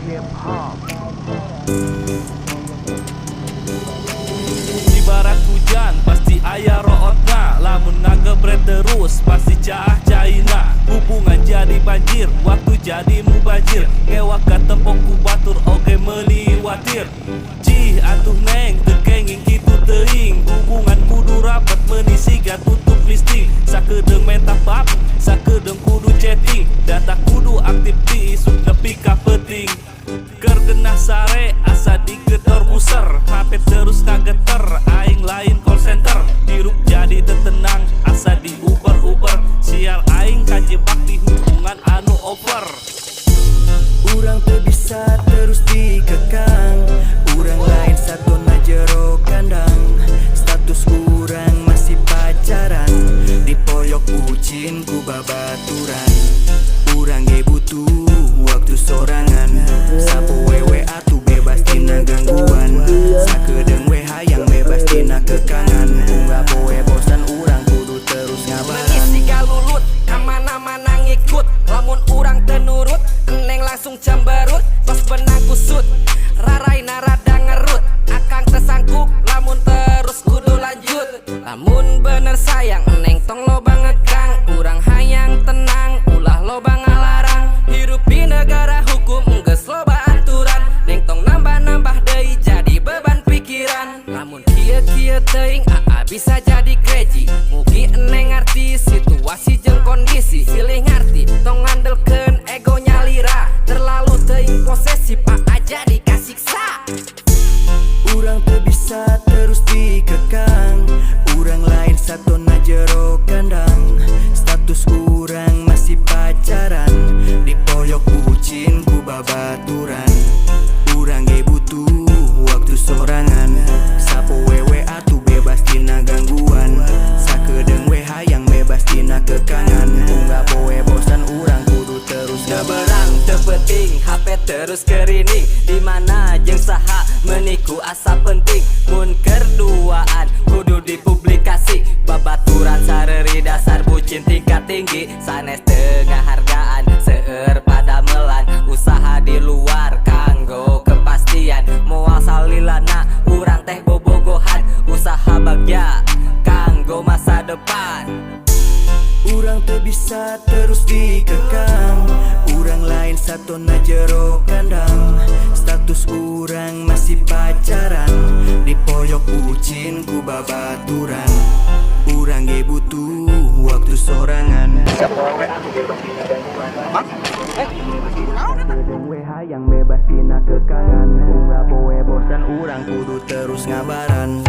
hip hop. Ibarat hujan pasti aya rootna, lamun ngagebret terus pasti caah caina. Hubungan jadi banjir, waktu jadi mubajir, ngewak ka tempok ku batur oge meliwatir. Cih atuh neng teu kenging kitu teuing, hubungan kudu rapat menisi ga tutup listing. Sakedeung mentah pap, sakedeung kudu chatting, data kudu aktif diisuk nepi ka penting. Keur genah sare asa digedor buser, HP terus ngageter aing lain call center. Hirup jadi tetenang asa diuber-uber, sial aing kajebak di hubungan anu over. Urang teu bisa terus dikekang, urang lain satona jero kandang. Status urang masih pacaran, dipoyok bucin ku babaturan. Urang ge butuh waktu sorangan, sapu wewe atuh bebas tina gangguan. Sakedeung we hayang bebas tina kekangan, ungga poe bosan urang kudu terus ngabaran. Mengisi galulut, kamana-mana ngikut, lamun urang teu nurut, eneng langsung cemberut, tos benang kusut, raraina rada ngerut, akang tersangkuk, lamun terus kudu lanjut. Lamun bener sayang, eneng tong loba ngekang, urang hayang tenang, ulah loba ngalarang. Hirup di negara hukum, geus loba aturan, neng tong nambah-nambah deui jadi beban pikiran. Lamun kieu-kieu teuing, aa bisa jadi crazy, mugi eneng ngarti situasi jeung kondisi. Silih ngarti, tong ngandelkeun ego nyalira, terlalu teuing posesif, aa jadi kasiksa. Urang teu bisa terus dikekang, urang lain satona jero kandang. Status urang masih pacaran, dipoyok bucin ku babaturan. Urang ge butuh waktu sorangan, sapo wewe atuh bebas tina gangguan. Sakedeung we hayang bebas tina kekangan, ungga poe bosan urang kudu terus Ngeberang teu penting, HP terus kerining, dimana jeung saha meniku asa penting. Mun keur duaan kudu dipublikasi, babaturan sareri dasar bucin tingkat tinggi. Sanes teu ngahargaan seueur pada melan, usaha di luar kanggo kepastian. Moal salilana urang teh bobogohan, usaha bagja kanggo masa depan. Urang teu bisa terus dikekang, urang lain satona jero kandang. Status urang masih pacaran, dipoyok bucin ku babaturan. Urang ge butuh waktu sorangan. Sakedeung we hayang bebas tina kekangan, ungga poe bosan urang kudu terus ngabaran.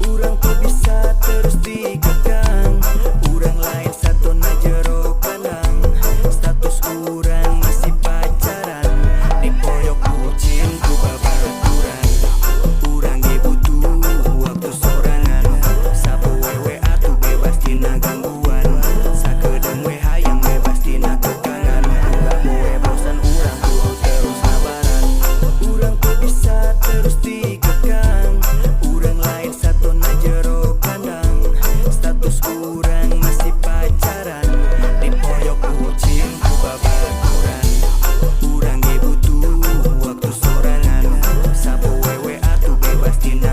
Urang teu bisa terus dikekang, urang lain satona jero kandang. Status urang masih pacaran, dipoyok bucin ku babaturan. Urang ge butuh waktu sorangan, sapu wewe atuh bebas tina gangguan. Sakedeung we hayang bebas tina kekangan, ungga poe bosan urang kudu terus ngabaran. Urang teu bisa terus dikekang, urang lain satona jero kandang. Status urang masih pacaran, dipoyok bucin ku babaturan. Urang ge butuh waktu sorangan, sapu wewe atuh bebas tina